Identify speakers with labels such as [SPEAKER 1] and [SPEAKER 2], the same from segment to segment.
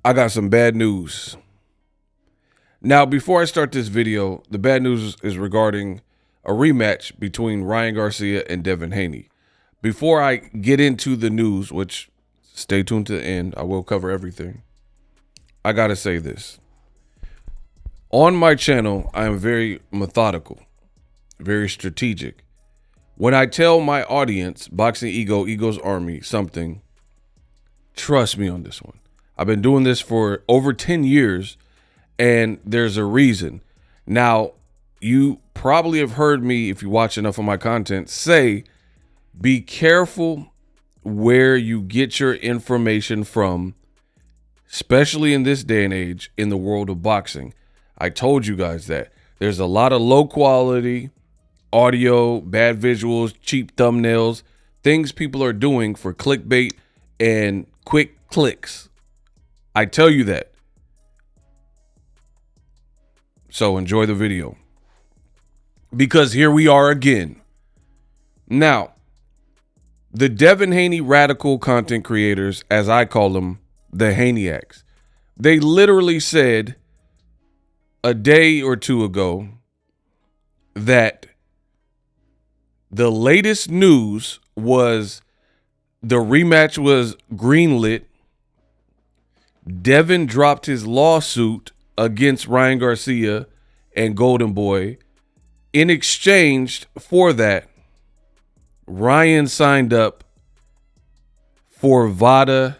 [SPEAKER 1] I got some bad news. Now, before I start this video, the bad news is regarding a rematch between Ryan Garcia and Devin Haney. Before I get into the news, which stay tuned to the end, I will cover everything. I got to say this. On my channel, I am very methodical, very strategic. When I tell my audience, Boxing Ego, Ego's Army, something, trust me on this one. I've been doing this for over 10 years, and there's a reason. Now, you probably have heard me, if you watch enough of my content, say, be careful where you get your information from, especially in this day and age in the world of boxing. I told you guys that. There's a lot of low quality audio, bad visuals, cheap thumbnails, things people are doing for clickbait and quick clicks. I tell you that. So enjoy the video. Because here we are again. Now, the Devin Haney radical content creators, as I call them, the Haneyacks, they literally said a day or two ago that the latest news was the rematch was greenlit. Devin dropped his lawsuit against Ryan Garcia and Golden Boy. In exchange for that, Ryan signed up for VADA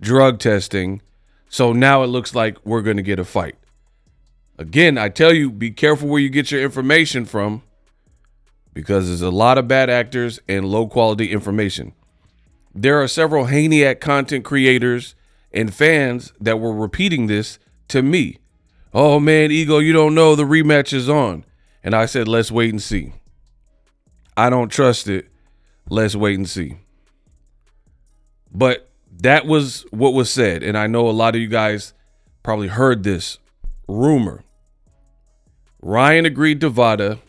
[SPEAKER 1] drug testing. So now it looks like we're going to get a fight. Again, I tell you, be careful where you get your information from, because there's a lot of bad actors and low quality information. There are several Haneyat content creators and fans that were repeating this to me. Oh man, Ego, you don't know the rematch is on. And I said, let's wait and see. I don't trust it. Let's wait and see. But that was what was said. And I know a lot of you guys probably heard this rumor. Ryan agreed to VADA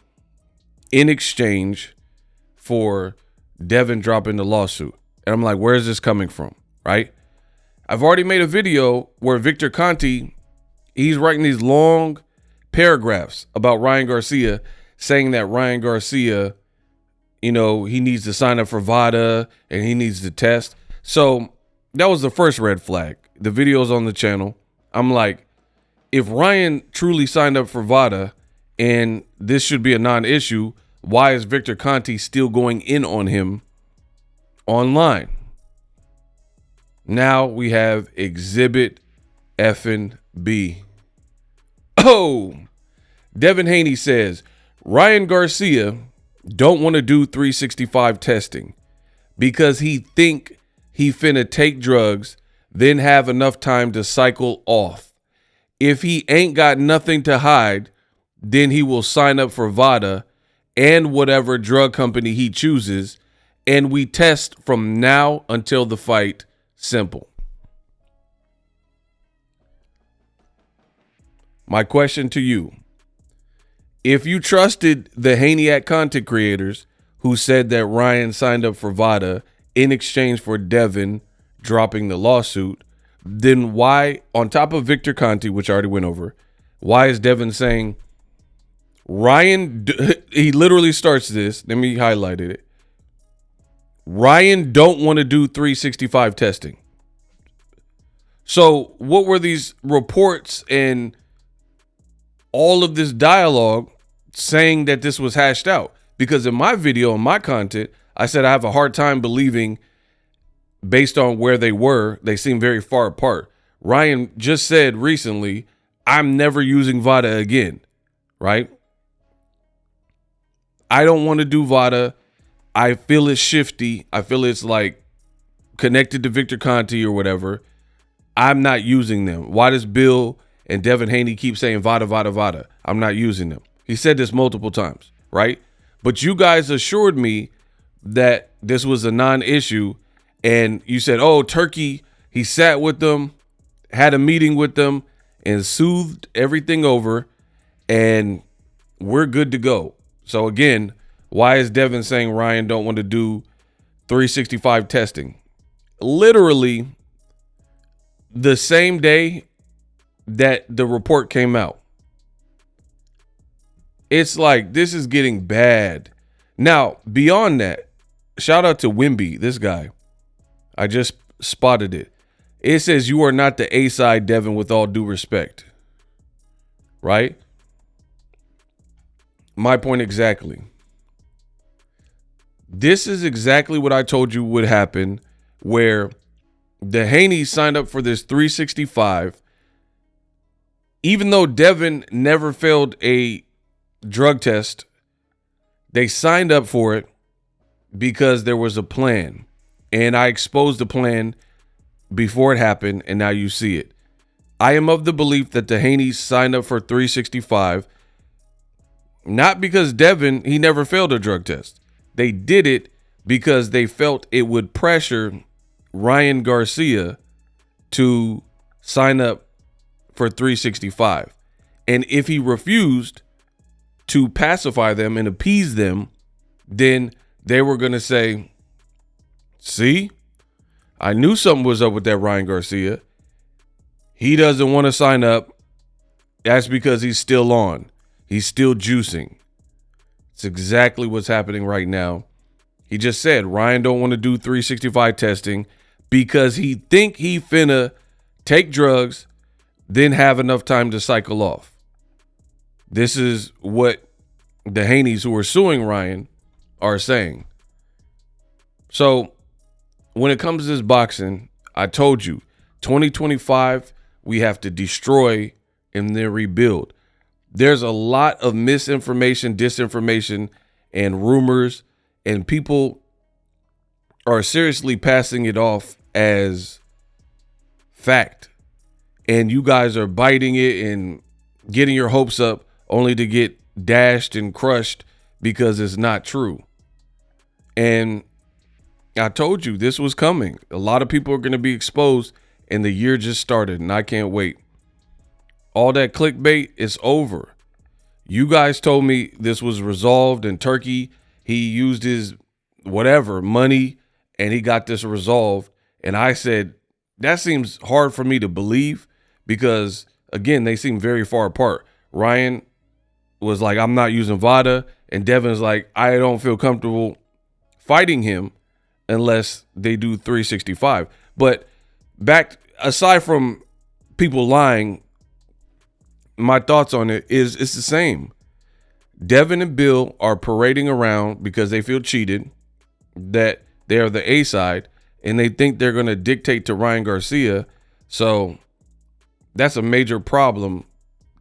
[SPEAKER 1] in exchange for Devin dropping the lawsuit. And I'm like, where is this coming from? Right? I've already made a video where Victor Conti, he's writing these long paragraphs about Ryan Garcia, saying that Ryan Garcia, you know, he needs to sign up for VADA and he needs to test. So that was the first red flag. The video's on the channel. I'm like, if Ryan truly signed up for VADA and this should be a non-issue, why is Victor Conti still going in on him online? Now we have Exhibit effing B. Oh, Devin Haney says, Ryan Garcia don't want to do 365 testing because he think he finna take drugs, then have enough time to cycle off. If he ain't got nothing to hide, then he will sign up for VADA and whatever drug company he chooses, and we test from now until the fight. Simple. My question to you, if you trusted the Haneyat content creators who said that Ryan signed up for VADA in exchange for Devin dropping the lawsuit, then why, on top of Victor Conti, which I already went over, why is Devin saying Ryan, he literally starts this, let me highlight it. Ryan don't want to do 365 testing. So what were these reports and all of this dialogue saying that this was hashed out? Because in my video, in my content, I said I have a hard time believing, based on where they were, they seem very far apart. Ryan just said recently, I'm never using VADA again, right? I don't want to do VADA. I feel it's shifty. I feel it's like connected to Victor Conti or whatever. I'm not using them. Why does Bill and Devin Haney keep saying VADA, VADA, VADA? I'm not using them. He said this multiple times, right? But you guys assured me that this was a non-issue, and you said, oh, Turkey, he sat with them, had a meeting with them, and soothed everything over, and we're good to go. So again, why is Devin saying Ryan don't want to do 365 testing? Literally, the same day that the report came out. It's like, this is getting bad. Now, beyond that, shout out to Wimby, this guy. I just spotted it. It says, you are not the A-side, Devin, with all due respect. Right? My point exactly. This is exactly what I told you would happen, where the Haney signed up for this 365. Even though Devin never failed a drug test, they signed up for it because there was a plan. And I exposed the plan before it happened, and now you see it. I am of the belief that the Haneys signed up for 365, not because Devin, he never failed a drug test. They did it because they felt it would pressure Ryan Garcia to sign up for 365. And if he refused to pacify them and appease them, then they were going to say, see, I knew something was up with that Ryan Garcia. He doesn't want to sign up. That's because he's still on. He's still juicing. It's exactly what's happening right now. He just said Ryan don't want to do 365 testing because he think he finna take drugs, then have enough time to cycle off. This is what the Haneys who are suing Ryan are saying. So when it comes to this boxing, I told you, 2025, we have to destroy and then rebuild. There's a lot of misinformation, disinformation, and rumors, and people are seriously passing it off as fact. And you guys are biting it and getting your hopes up only to get dashed and crushed because it's not true. And I told you this was coming. A lot of people are going to be exposed, and the year just started, and I can't wait. All that clickbait is over. You guys told me this was resolved in Turkey. He used his whatever money, and he got this resolved. And I said, that seems hard for me to believe because, again, they seem very far apart. Ryan was like, I'm not using VADA. And Devin's like, I don't feel comfortable fighting him unless they do 365. But back, aside from people lying, my thoughts on it is it's the same. Devin and Bill are parading around because they feel cheated, that they are the A side, and they think they're going to dictate to Ryan Garcia. So that's a major problem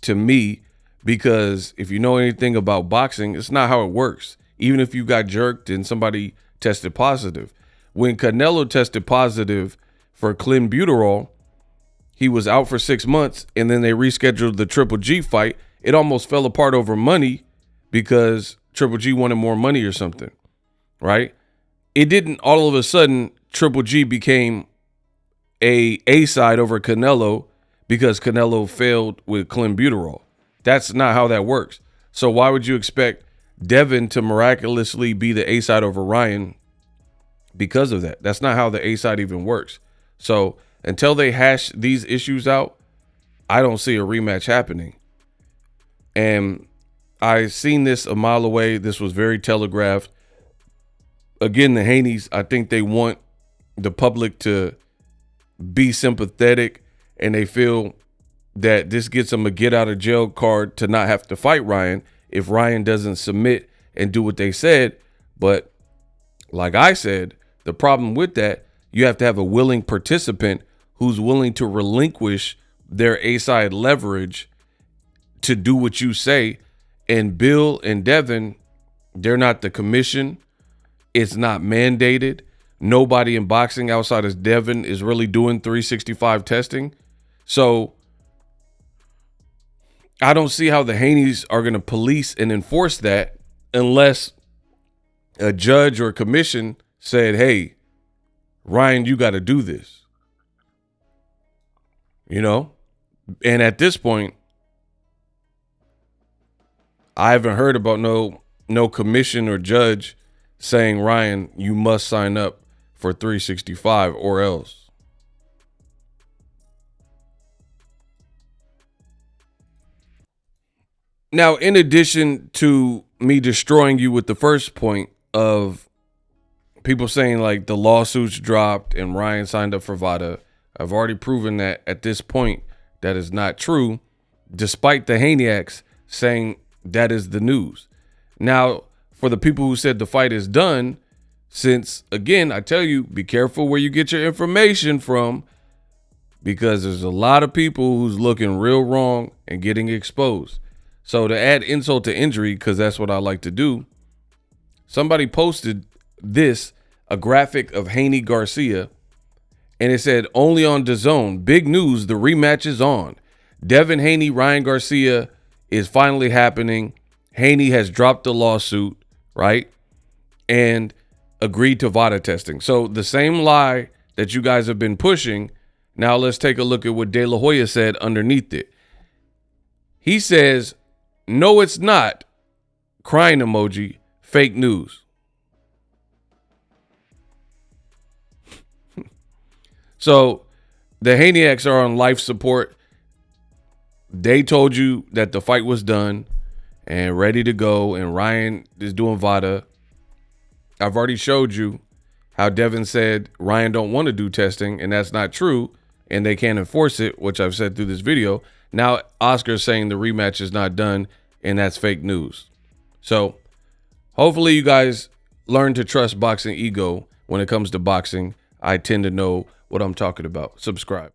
[SPEAKER 1] to me, because if you know anything about boxing, it's not how it works. Even if you got jerked and somebody tested positive. When Canelo tested positive for clenbuterol, he was out for 6 months, and then they rescheduled the Triple G fight. It almost fell apart over money because Triple G wanted more money or something, right? It didn't all of a sudden Triple G became a side over Canelo because Canelo failed with clenbuterol. That's not how that works. So why would you expect Devin to miraculously be the A side over Ryan because of that? That's not how the A side even works. So until they hash these issues out, I don't see a rematch happening. And I seen this a mile away. This was very telegraphed. Again, the Haneys, I think they want the public to be sympathetic, and they feel that this gets them a get out of jail card to not have to fight Ryan if Ryan doesn't submit and do what they said. But like I said, the problem with that, you have to have a willing participant who's willing to relinquish their A-side leverage to do what you say. And Bill and Devin, they're not the commission. It's not mandated. Nobody in boxing outside of Devin is really doing 365 testing. So I don't see how the Haneys are going to police and enforce that unless a judge or a commission said, hey, Ryan, you got to do this. You know? And at this point, I haven't heard about no commission or judge saying, Ryan, you must sign up for 365 or else. Now, in addition to me destroying you with the first point of people saying like the lawsuits dropped and Ryan signed up for VADA, I've already proven that at this point that is not true, despite the Haneyaks saying that is the news. Now, for the people who said the fight is done, since, again, I tell you, be careful where you get your information from, because there's a lot of people who's looking real wrong and getting exposed. So to add insult to injury, because that's what I like to do, somebody posted this, a graphic of Haney Garcia, and it said, only on dazn, big news, the rematch is on. Devin Haney, Ryan Garcia is finally happening. Haney has dropped the lawsuit, right? And agreed to VADA testing. So the same lie that you guys have been pushing, now let's take a look at what De La Hoya said underneath it. He says, no, it's not, crying emoji, fake news. So the Haneyaks are on life support. They told you that the fight was done and ready to go, and Ryan is doing VADA. I've already showed you how Devin said Ryan don't want to do testing, and that's not true, and they can't enforce it, which I've said through this video. Now Oscar's saying the rematch is not done, and that's fake news. So hopefully you guys learn to trust Boxing Ego when it comes to boxing. I tend to know what I'm talking about. Subscribe.